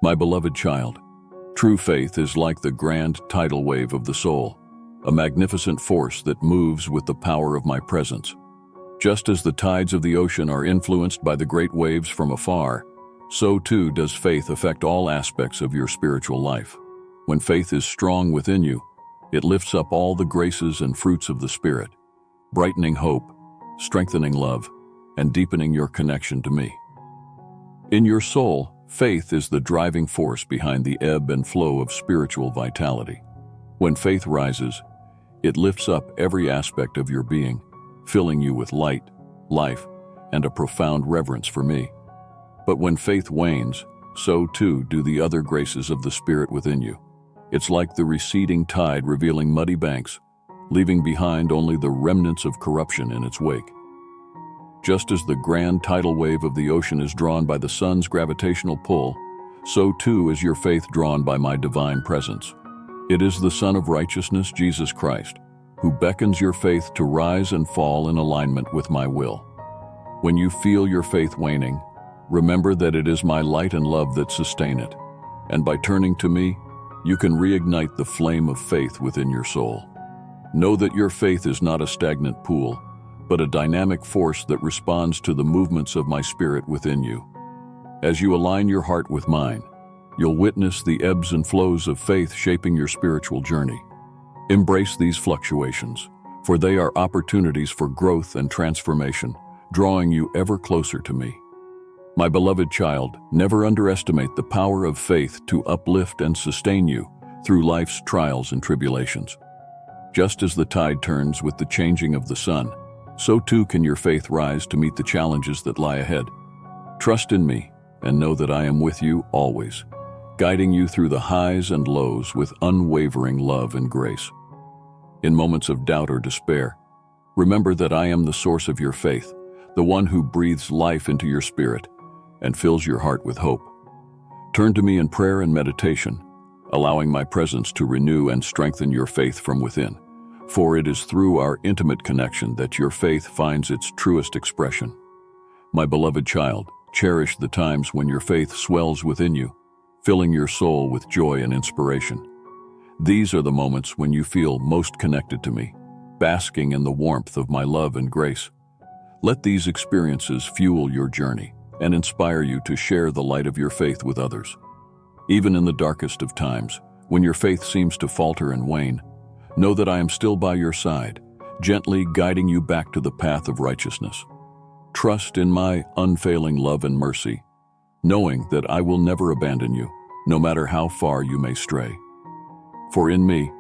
My beloved child, true faith is like the grand tidal wave of the soul, a magnificent force that moves with the power of my presence. Just as the tides of the ocean are influenced by the great waves from afar, so too does faith affect all aspects of your spiritual life. When faith is strong within you, it lifts up all the graces and fruits of the Spirit, brightening hope, strengthening love, and deepening your connection to me. In your soul, faith is the driving force behind the ebb and flow of spiritual vitality. When faith rises, it lifts up every aspect of your being, filling you with light, life, and a profound reverence for me. But when faith wanes, so too do the other graces of the Spirit within you. It's like the receding tide revealing muddy banks, leaving behind only the remnants of corruption in its wake. Just as the grand tidal wave of the ocean is drawn by the sun's gravitational pull, so too is your faith drawn by my divine presence. It is the Son of Righteousness, Jesus Christ, who beckons your faith to rise and fall in alignment with my will. When you feel your faith waning, remember that it is my light and love that sustain it, and by turning to me, you can reignite the flame of faith within your soul. Know that your faith is not a stagnant pool, but a dynamic force that responds to the movements of my Spirit within you. As you align your heart with mine, you'll witness the ebbs and flows of faith shaping your spiritual journey. Embrace these fluctuations, for they are opportunities for growth and transformation, drawing you ever closer to me. My beloved child, never underestimate the power of faith to uplift and sustain you through life's trials and tribulations. Just as the tide turns with the changing of the sun, so too can your faith rise to meet the challenges that lie ahead. Trust in me and know that I am with you always, guiding you through the highs and lows with unwavering love and grace. In moments of doubt or despair, remember that I am the source of your faith, the one who breathes life into your spirit and fills your heart with hope. Turn to me in prayer and meditation, allowing my presence to renew and strengthen your faith from within, for it is through our intimate connection that your faith finds its truest expression. My beloved child, cherish the times when your faith swells within you, filling your soul with joy and inspiration. These are the moments when you feel most connected to me, basking in the warmth of my love and grace. Let these experiences fuel your journey and inspire you to share the light of your faith with others. Even in the darkest of times, when your faith seems to falter and wane, know that I am still by your side, gently guiding you back to the path of righteousness. Trust in my unfailing love and mercy, knowing that I will never abandon you, no matter how far you may stray. For in me,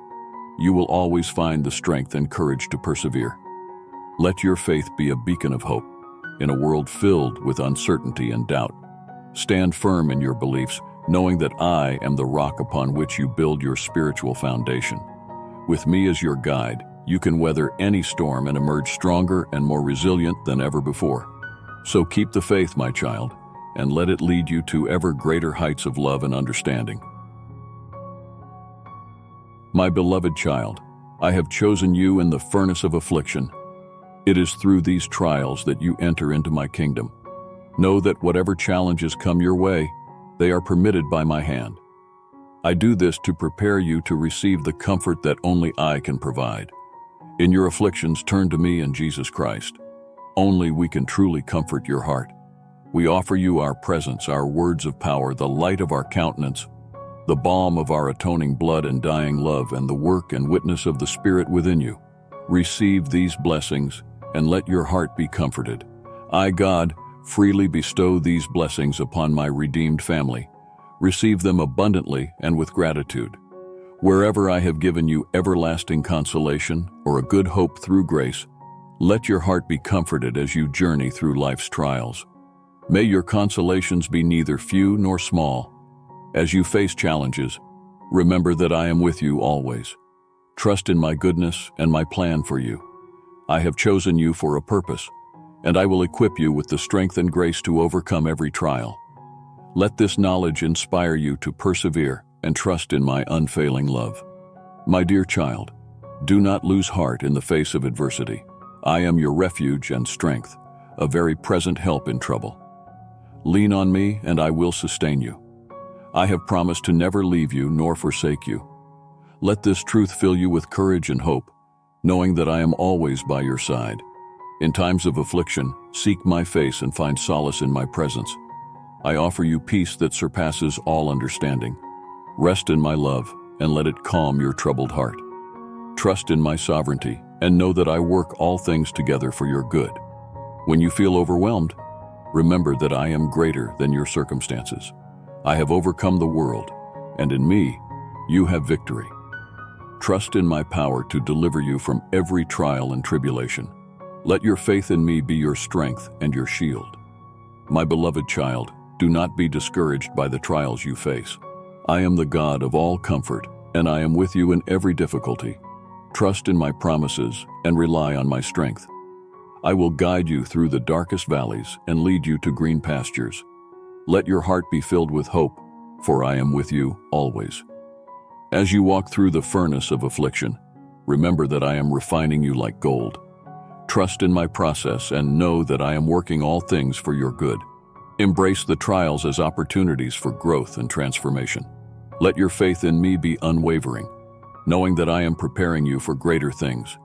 you will always find the strength and courage to persevere. Let your faith be a beacon of hope in a world filled with uncertainty and doubt. Stand firm in your beliefs, knowing that I am the rock upon which you build your spiritual foundation. With me as your guide, you can weather any storm and emerge stronger and more resilient than ever before. So keep the faith, my child, and let it lead you to ever greater heights of love and understanding. My beloved child, I have chosen you in the furnace of affliction. It is through these trials that you enter into my kingdom. Know that whatever challenges come your way, they are permitted by my hand. I do this to prepare you to receive the comfort that only I can provide. In your afflictions, turn to me and Jesus Christ. Only we can truly comfort your heart. We offer you our presence, our words of power, the light of our countenance, the balm of our atoning blood and dying love, and the work and witness of the Spirit within you. Receive these blessings and let your heart be comforted. I, God, freely bestow these blessings upon my redeemed family. Receive them abundantly and with gratitude. Wherever I have given you everlasting consolation or a good hope through grace, let your heart be comforted as you journey through life's trials. May your consolations be neither few nor small. As you face challenges, remember that I am with you always. Trust in my goodness and my plan for you. I have chosen you for a purpose, and I will equip you with the strength and grace to overcome every trial. Let this knowledge inspire you to persevere and trust in my unfailing love. My dear child, do not lose heart in the face of adversity. I am your refuge and strength, a very present help in trouble. Lean on me and I will sustain you. I have promised to never leave you nor forsake you. Let this truth fill you with courage and hope, knowing that I am always by your side. In times of affliction, seek my face and find solace in my presence. I offer you peace that surpasses all understanding. Rest in my love and let it calm your troubled heart. Trust in my sovereignty and know that I work all things together for your good. When you feel overwhelmed, remember that I am greater than your circumstances. I have overcome the world, and in me, you have victory. Trust in my power to deliver you from every trial and tribulation. Let your faith in me be your strength and your shield. My beloved child, do not be discouraged by the trials you face. I am the God of all comfort, and I am with you in every difficulty. Trust in my promises and rely on my strength. I will guide you through the darkest valleys and lead you to green pastures. Let your heart be filled with hope, for I am with you always. As you walk through the furnace of affliction, remember that I am refining you like gold. Trust in my process and know that I am working all things for your good. Embrace the trials as opportunities for growth and transformation. Let your faith in me be unwavering, knowing that I am preparing you for greater things.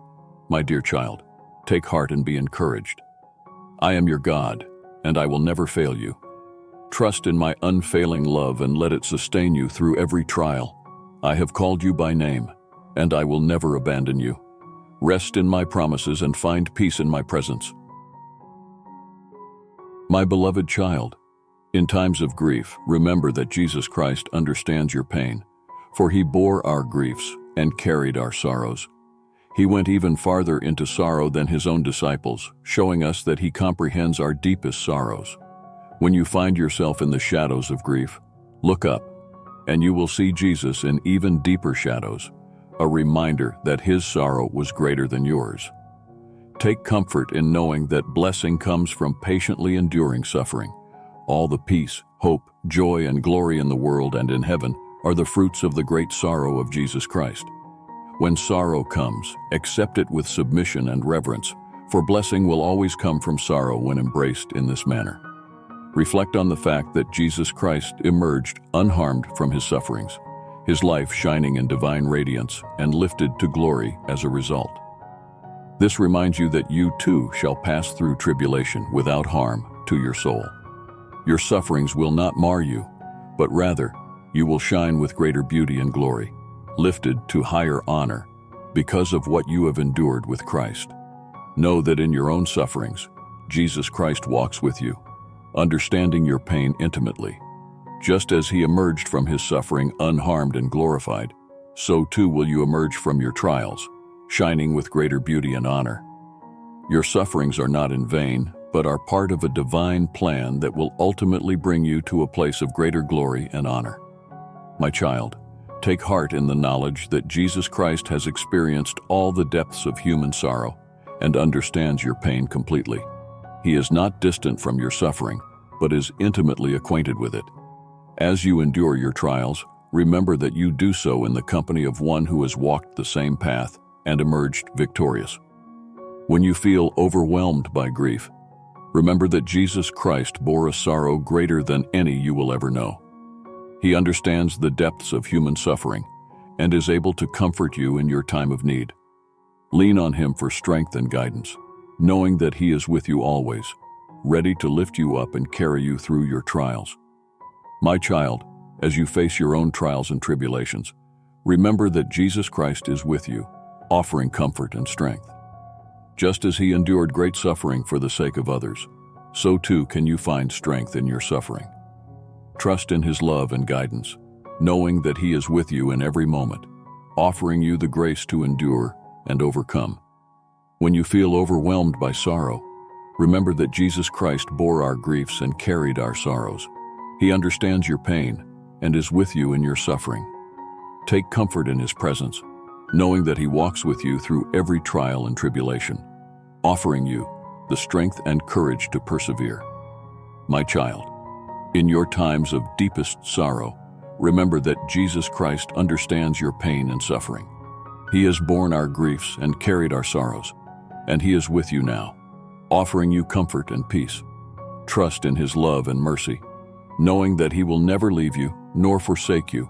My dear child, take heart and be encouraged. I am your God, and I will never fail you. Trust in my unfailing love and let it sustain you through every trial. I have called you by name, and I will never abandon you. Rest in my promises and find peace in my presence. My beloved child, in times of grief, remember that Jesus Christ understands your pain, for he bore our griefs and carried our sorrows. He went even farther into sorrow than his own disciples, showing us that he comprehends our deepest sorrows. When you find yourself in the shadows of grief, look up, and you will see Jesus in even deeper shadows, a reminder that his sorrow was greater than yours. Take comfort in knowing that blessing comes from patiently enduring suffering. All the peace, hope, joy, and glory in the world and in heaven are the fruits of the great sorrow of Jesus Christ. When sorrow comes, accept it with submission and reverence, for blessing will always come from sorrow when embraced in this manner. Reflect on the fact that Jesus Christ emerged unharmed from his sufferings, his life shining in divine radiance and lifted to glory as a result. This reminds you that you too shall pass through tribulation without harm to your soul. Your sufferings will not mar you, but rather you will shine with greater beauty and glory, lifted to higher honor because of what you have endured with Christ. Know that in your own sufferings, Jesus Christ walks with you, understanding your pain intimately. Just as he emerged from his suffering unharmed and glorified, so too will you emerge from your trials, shining with greater beauty and honor. Your sufferings are not in vain, but are part of a divine plan that will ultimately bring you to a place of greater glory and honor. My child, take heart in the knowledge that Jesus Christ has experienced all the depths of human sorrow and understands your pain completely. He is not distant from your suffering, but is intimately acquainted with it. As you endure your trials, remember that you do so in the company of one who has walked the same path and emerged victorious. When you feel overwhelmed by grief, remember that Jesus Christ bore a sorrow greater than any you will ever know. He understands the depths of human suffering and is able to comfort you in your time of need. Lean on him for strength and guidance, knowing that he is with you always, ready to lift you up and carry you through your trials. My child, as you face your own trials and tribulations, remember that Jesus Christ is with you, offering comfort and strength. Just as he endured great suffering for the sake of others, so too can you find strength in your suffering. Trust in his love and guidance, knowing that he is with you in every moment, offering you the grace to endure and overcome. When you feel overwhelmed by sorrow, remember that Jesus Christ bore our griefs and carried our sorrows. He understands your pain and is with you in your suffering. Take comfort in his presence, knowing that he walks with you through every trial and tribulation, offering you the strength and courage to persevere. My child, in your times of deepest sorrow, remember that Jesus Christ understands your pain and suffering. He has borne our griefs and carried our sorrows, and he is with you now, offering you comfort and peace. Trust in his love and mercy, knowing that He will never leave you nor forsake you,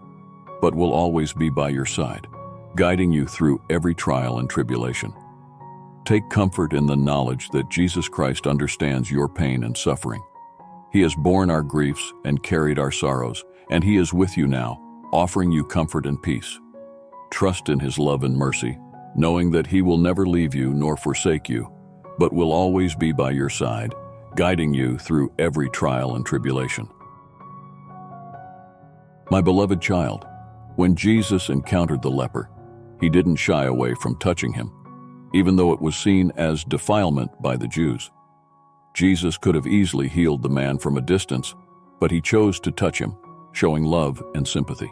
but will always be by your side, guiding you through every trial and tribulation. Take comfort in the knowledge that Jesus Christ understands your pain and suffering. He has borne our griefs and carried our sorrows, and He is with you now, offering you comfort and peace. Trust in His love and mercy, knowing that He will never leave you nor forsake you, but will always be by your side, guiding you through every trial and tribulation. My beloved child, when Jesus encountered the leper, He didn't shy away from touching him, even though it was seen as defilement by the Jews. Jesus could have easily healed the man from a distance, but He chose to touch him, showing love and sympathy.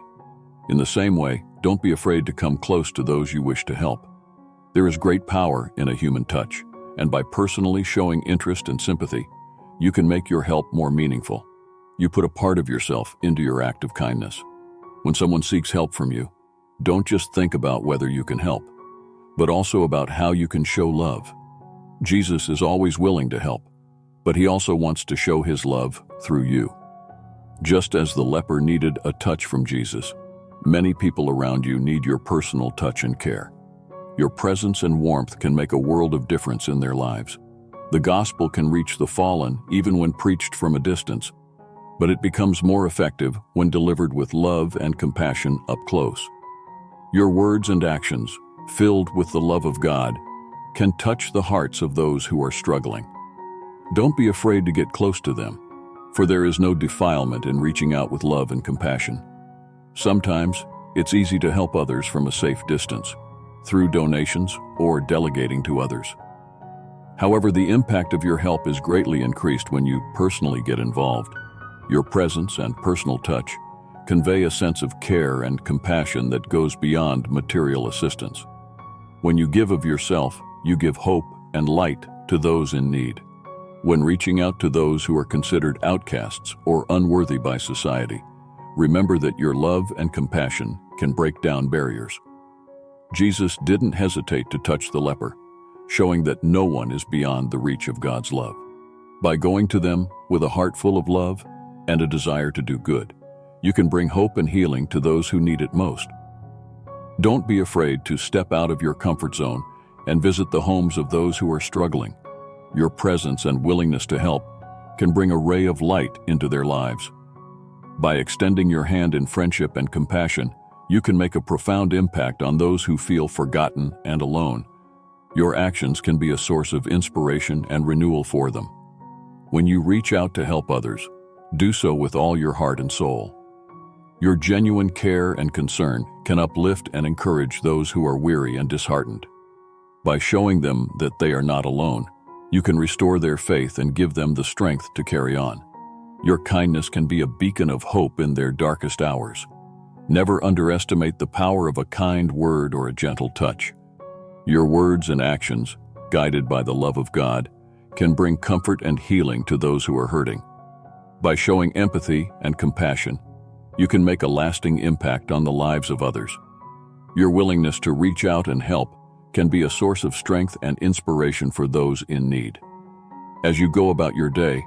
In the same way, don't be afraid to come close to those you wish to help. There is great power in a human touch, and by personally showing interest and sympathy, you can make your help more meaningful. You put a part of yourself into your act of kindness. When someone seeks help from you, don't just think about whether you can help, but also about how you can show love. Jesus is always willing to help, but He also wants to show His love through you. Just as the leper needed a touch from Jesus, many people around you need your personal touch and care. Your presence and warmth can make a world of difference in their lives. The gospel can reach the fallen even when preached from a distance, but it becomes more effective when delivered with love and compassion up close. Your words and actions, filled with the love of God, can touch the hearts of those who are struggling. Don't be afraid to get close to them, for there is no defilement in reaching out with love and compassion. Sometimes, it's easy to help others from a safe distance, through donations or delegating to others. However, the impact of your help is greatly increased when you personally get involved. Your presence and personal touch convey a sense of care and compassion that goes beyond material assistance. When you give of yourself, you give hope and light to those in need. When reaching out to those who are considered outcasts or unworthy by society, remember that your love and compassion can break down barriers. Jesus didn't hesitate to touch the leper, showing that no one is beyond the reach of God's love. By going to them with a heart full of love and a desire to do good, you can bring hope and healing to those who need it most. Don't be afraid to step out of your comfort zone and visit the homes of those who are struggling. Your presence and willingness to help can bring a ray of light into their lives. By extending your hand in friendship and compassion, you can make a profound impact on those who feel forgotten and alone. Your actions can be a source of inspiration and renewal for them. When you reach out to help others, do so with all your heart and soul. Your genuine care and concern can uplift and encourage those who are weary and disheartened. By showing them that they are not alone, you can restore their faith and give them the strength to carry on. Your kindness can be a beacon of hope in their darkest hours. Never underestimate the power of a kind word or a gentle touch. Your words and actions, guided by the love of God, can bring comfort and healing to those who are hurting. By showing empathy and compassion, you can make a lasting impact on the lives of others. Your willingness to reach out and help can be a source of strength and inspiration for those in need. As you go about your day,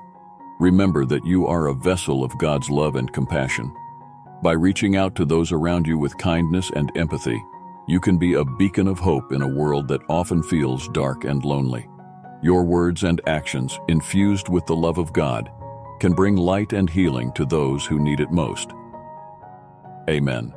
remember that you are a vessel of God's love and compassion. By reaching out to those around you with kindness and empathy, you can be a beacon of hope in a world that often feels dark and lonely. Your words and actions, infused with the love of God, can bring light and healing to those who need it most. Amen.